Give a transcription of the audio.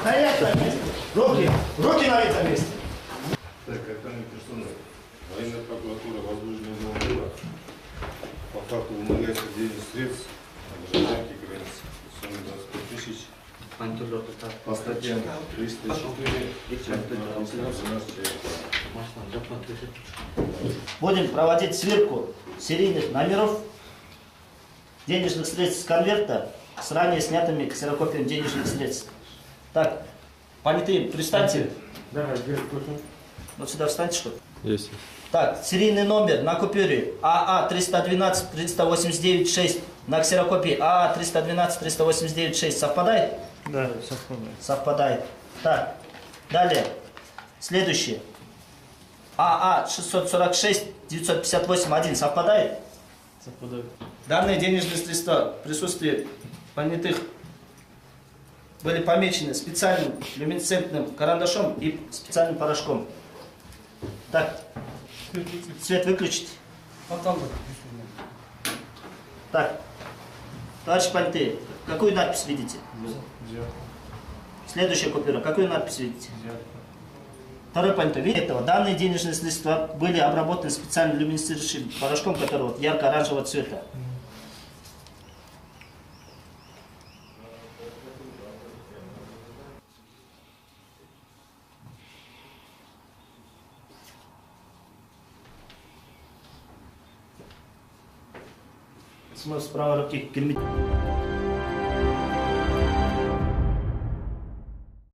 Стоять на месте. Руки на этом месте. Так, это не персонал. Военная прокуратура возбуждена дела по факту вымогательства денежных средств от гражданки границы. Сумма 25 тысяч. По статьям 304 и 12. Будем проводить сверку серийных номеров денежных средств с конверта с ранее снятыми ксерокопиями денежных средств. Так, понятые, пристаньте. Вот сюда встаньте, что ли? Есть. Так, серийный номер на купюре АА 312 389 6 на ксерокопии АА 312 389 6 совпадает? Да, совпадает. Совпадает. Так, далее. Следующее. АА 646 958 1 совпадает? Совпадает. Данные денежные средства в присутствии понятых были помечены специальным люминесцентным карандашом и специальным порошком. Так, свет выключите. Так, товарищи понятые, какую надпись видите? Следующая купюра, какую надпись видите? Второй понятой, видите этого? Данные денежные средства были обработаны специальным люминесцирующим порошком, который вот ярко-оранжевого цвета. С правой руки